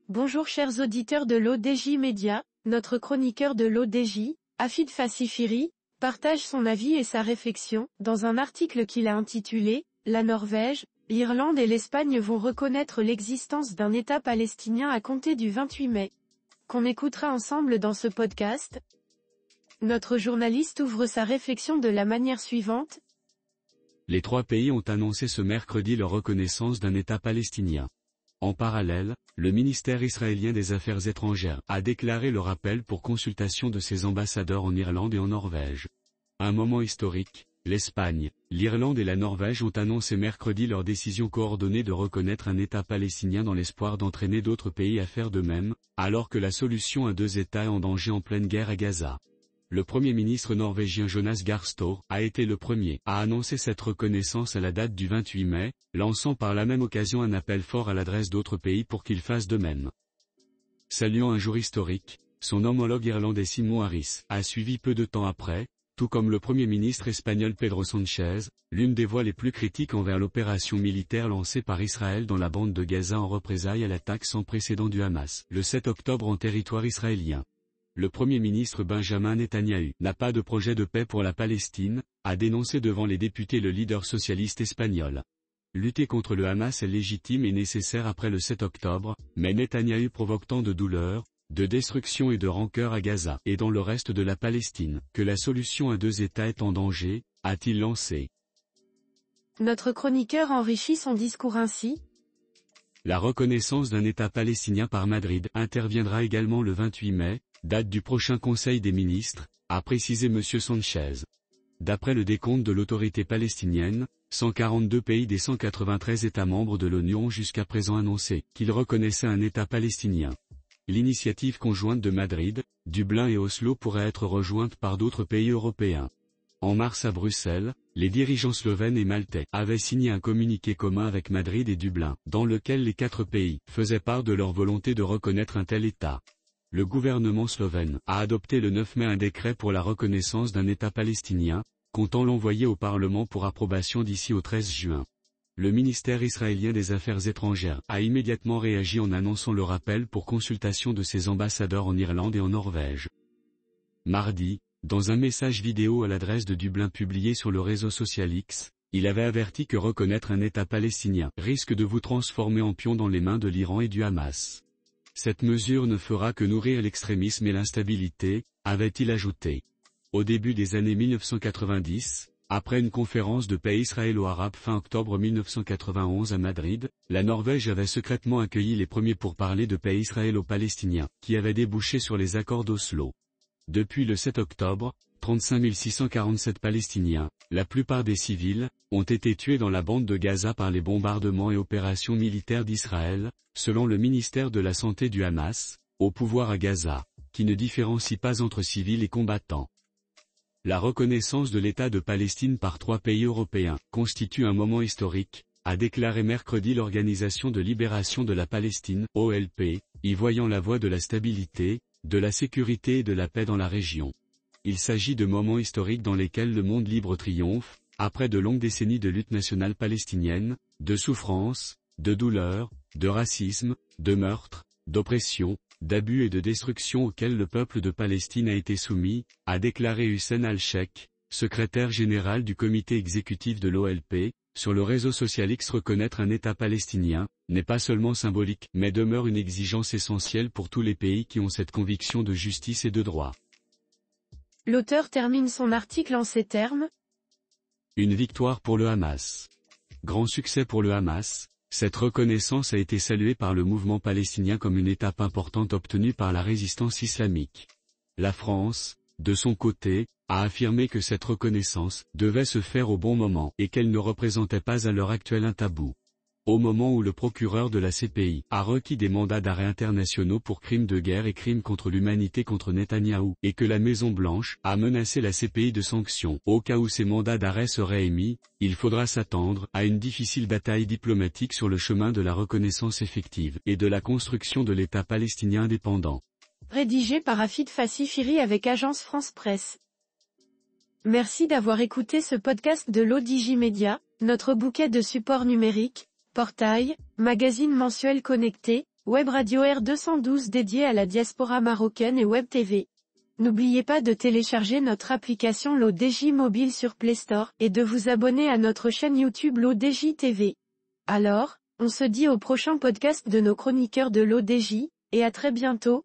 Bonjour chers auditeurs de l'ODJ Média, notre chroniqueur de l'ODJ, Afid Fassifiri, partage son avis et sa réflexion, dans un article qu'il a intitulé « La Norvège, l'Irlande et l'Espagne vont reconnaître l'existence d'un État palestinien à compter du 28 mai », qu'on écoutera ensemble dans ce podcast. Notre journaliste ouvre sa réflexion de la manière suivante. Les trois pays ont annoncé ce mercredi leur reconnaissance d'un État palestinien. En parallèle, le ministère israélien des Affaires étrangères a déclaré le rappel pour consultation de ses ambassadeurs en Irlande et en Norvège. Un moment historique, l'Espagne, l'Irlande et la Norvège ont annoncé mercredi leur décision coordonnée de reconnaître un État palestinien dans l'espoir d'entraîner d'autres pays à faire de même, alors que la solution à deux États est en danger en pleine guerre à Gaza. Le Premier ministre norvégien Jonas Gahr Støre a été le premier à annoncer cette reconnaissance à la date du 28 mai, lançant par la même occasion un appel fort à l'adresse d'autres pays pour qu'ils fassent de même. Saluant un jour historique, son homologue irlandais Simon Harris a suivi peu de temps après, tout comme le Premier ministre espagnol Pedro Sánchez, l'une des voix les plus critiques envers l'opération militaire lancée par Israël dans la bande de Gaza en représailles à l'attaque sans précédent du Hamas, le 7 octobre en territoire israélien. Le Premier ministre Benjamin Netanyahu n'a pas de projet de paix pour la Palestine, a dénoncé devant les députés le leader socialiste espagnol. Lutter contre le Hamas est légitime et nécessaire après le 7 octobre, mais Netanyahu provoque tant de douleur, de destruction et de rancœur à Gaza et dans le reste de la Palestine, que la solution à deux États est en danger, a-t-il lancé. Notre chroniqueur enrichit son discours ainsi. La reconnaissance d'un État palestinien par Madrid interviendra également le 28 mai, date du prochain Conseil des ministres, a précisé M. Sánchez. D'après le décompte de l'autorité palestinienne, 142 pays des 193 États membres de l'ONU ont jusqu'à présent annoncé qu'ils reconnaissaient un État palestinien. L'initiative conjointe de Madrid, Dublin et Oslo pourrait être rejointe par d'autres pays européens. En mars à Bruxelles, les dirigeants slovènes et maltais avaient signé un communiqué commun avec Madrid et Dublin, dans lequel les quatre pays faisaient part de leur volonté de reconnaître un tel État. Le gouvernement slovène a adopté le 9 mai un décret pour la reconnaissance d'un État palestinien, comptant l'envoyer au Parlement pour approbation d'ici au 13 juin. Le ministère israélien des Affaires étrangères a immédiatement réagi en annonçant le rappel pour consultation de ses ambassadeurs en Irlande et en Norvège. Mardi, dans un message vidéo à l'adresse de Dublin publié sur le réseau social X, il avait averti que reconnaître un État palestinien risque de vous transformer en pion dans les mains de l'Iran et du Hamas. Cette mesure ne fera que nourrir l'extrémisme et l'instabilité, avait-il ajouté. Au début des années 1990, après une conférence de paix israélo-arabe fin octobre 1991 à Madrid, la Norvège avait secrètement accueilli les premiers pourparlers de paix israélo-palestiniens, qui avaient débouché sur les accords d'Oslo. Depuis le 7 octobre, 35 647 Palestiniens, la plupart des civils, ont été tués dans la bande de Gaza par les bombardements et opérations militaires d'Israël, selon le ministère de la Santé du Hamas, au pouvoir à Gaza, qui ne différencie pas entre civils et combattants. La reconnaissance de l'État de Palestine par trois pays européens constitue un moment historique, a déclaré mercredi l'Organisation de libération de la Palestine, OLP, y voyant la voie de la stabilité, de la sécurité et de la paix dans la région. Il s'agit de moments historiques dans lesquels le monde libre triomphe, après de longues décennies de lutte nationale palestinienne, de souffrance, de douleur, de racisme, de meurtre, d'oppression, d'abus et de destruction auxquels le peuple de Palestine a été soumis, a déclaré Hussein al-Sheikh, secrétaire général du comité exécutif de l'OLP, sur le réseau social X. Reconnaître un État palestinien n'est pas seulement symbolique, mais demeure une exigence essentielle pour tous les pays qui ont cette conviction de justice et de droit. L'auteur termine son article en ces termes. Une victoire pour le Hamas. Grand succès pour le Hamas. Cette reconnaissance a été saluée par le mouvement palestinien comme une étape importante obtenue par la résistance islamique. La France, de son côté, a affirmé que cette reconnaissance devait se faire au bon moment et qu'elle ne représentait pas à l'heure actuelle un tabou. Au moment où le procureur de la CPI a requis des mandats d'arrêt internationaux pour crimes de guerre et crimes contre l'humanité contre Netanyahou, et que la Maison-Blanche a menacé la CPI de sanctions au cas où ces mandats d'arrêt seraient émis, il faudra s'attendre à une difficile bataille diplomatique sur le chemin de la reconnaissance effective et de la construction de l'État palestinien indépendant. Rédigé par Afid Fassifiri avec Agence France Presse. Merci d'avoir écouté ce podcast de l'ODJ Média, notre bouquet de supports numériques, portail, magazine mensuel connecté, Web Radio R212 dédiée à la diaspora marocaine et Web TV. N'oubliez pas de télécharger notre application l'ODJ mobile sur Play Store et de vous abonner à notre chaîne YouTube l'ODJ TV. Alors, on se dit au prochain podcast de nos chroniqueurs de l'ODJ, et à très bientôt.